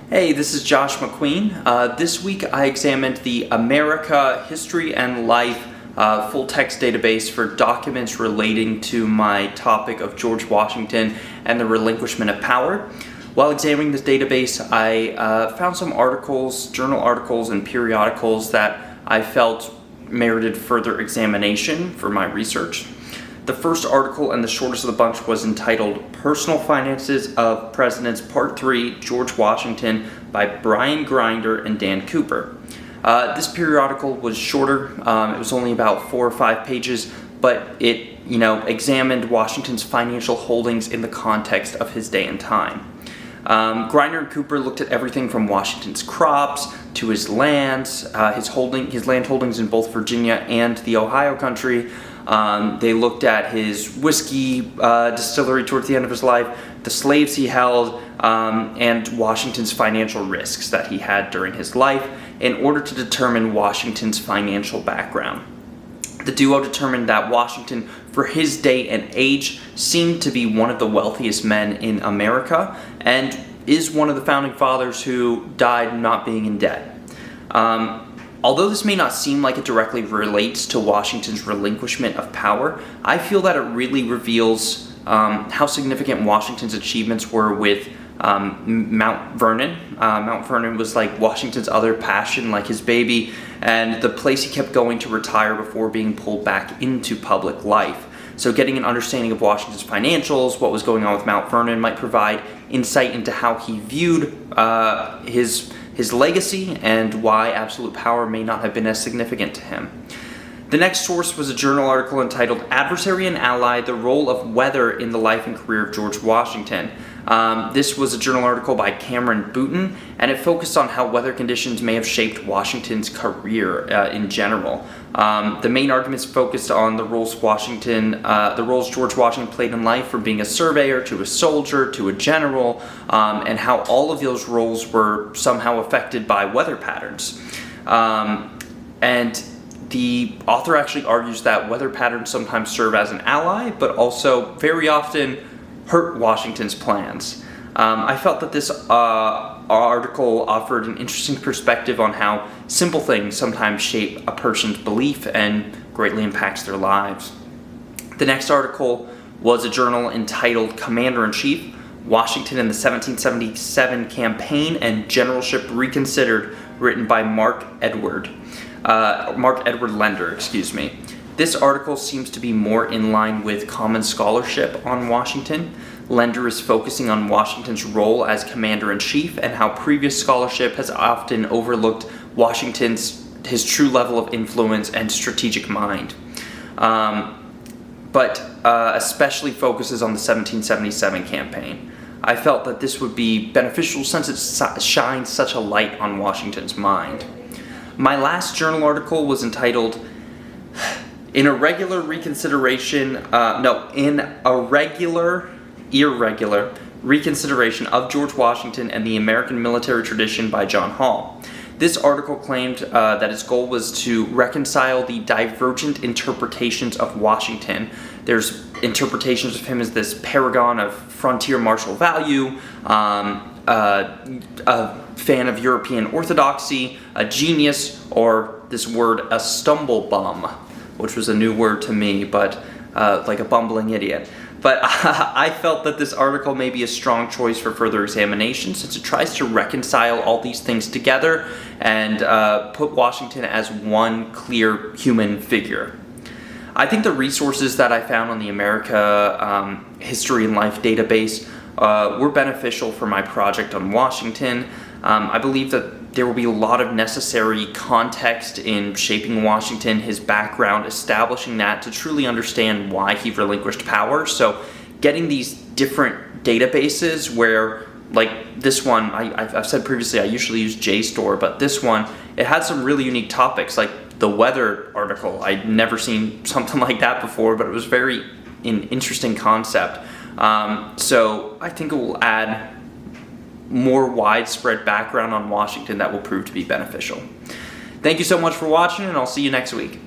Hey, this is Josh McQueen. This week I examined the America History and Life full-text database for documents relating to my topic of George Washington and the relinquishment of power. While examining this database, I found some articles, journal articles, and periodicals that I felt merited further examination for my research. The first article and the shortest of the bunch was entitled Personal Finances of Presidents Part 3, George Washington by Brian Grinder and Dan Cooper. This periodical was shorter. It was only about 4 or 5 pages, but it examined Washington's financial holdings in the context of his day and time. Grinder and Cooper looked at everything from Washington's crops to his lands, his land holdings in both Virginia and the Ohio country. They looked at his whiskey distillery towards the end of his life, the slaves he held, and Washington's financial risks that he had during his life in order to determine Washington's financial background. The duo determined that Washington, for his day and age, seemed to be one of the wealthiest men in America and is one of the founding fathers who died not being in debt. Although this may not seem like it directly relates to Washington's relinquishment of power, I feel that it really reveals how significant Washington's achievements were with Mount Vernon. Mount Vernon was like Washington's other passion, like his baby, and the place he kept going to retire before being pulled back into public life. So getting an understanding of Washington's financials, what was going on with Mount Vernon, might provide insight into how he viewed his legacy and why absolute power may not have been as significant to him. The next source was a journal article entitled Adversary and Ally, The Role of Weather in the Life and Career of George Washington. This was a journal article by Cameron Booten, and it focused on how weather conditions may have shaped Washington's career in general. The main arguments focused on the roles George Washington played in life, from being a surveyor to a soldier to a general, and how all of those roles were somehow affected by weather patterns. And the author actually argues that weather patterns sometimes serve as an ally, but also very often hurt Washington's plans. I felt that this article offered an interesting perspective on how simple things sometimes shape a person's belief and greatly impacts their lives. The next article was a journal entitled Commander-in-Chief, Washington in the 1777 Campaign and Generalship Reconsidered, written by Mark Edward Lender. This article seems to be more in line with common scholarship on Washington. Lender is focusing on Washington's role as commander-in-chief and how previous scholarship has often overlooked his true level of influence and strategic mind. But especially focuses on the 1777 campaign. I felt that this would be beneficial since it shines such a light on Washington's mind. My last journal article was entitled irregular reconsideration of George Washington and the American Military Tradition by John Hall. This article claimed that its goal was to reconcile the divergent interpretations of Washington. There's interpretations of him as this paragon of frontier martial value, a fan of European orthodoxy, a genius, or this word, a stumble bum, which was a new word to me, but like a bumbling idiot. But I felt that this article may be a strong choice for further examination since it tries to reconcile all these things together and put Washington as one clear human figure. I think the resources that I found on the America History and Life database were beneficial for my project on Washington. I believe that there will be a lot of necessary context in shaping Washington, his background, establishing that to truly understand why he relinquished power. So getting these different databases where, like this one, I've said previously I usually use JSTOR, but this one, it had some really unique topics, like the weather article. I'd never seen something like that before, but it was an interesting concept. So I think it will add more widespread background on Washington that will prove to be beneficial. Thank you so much for watching, and I'll see you next week.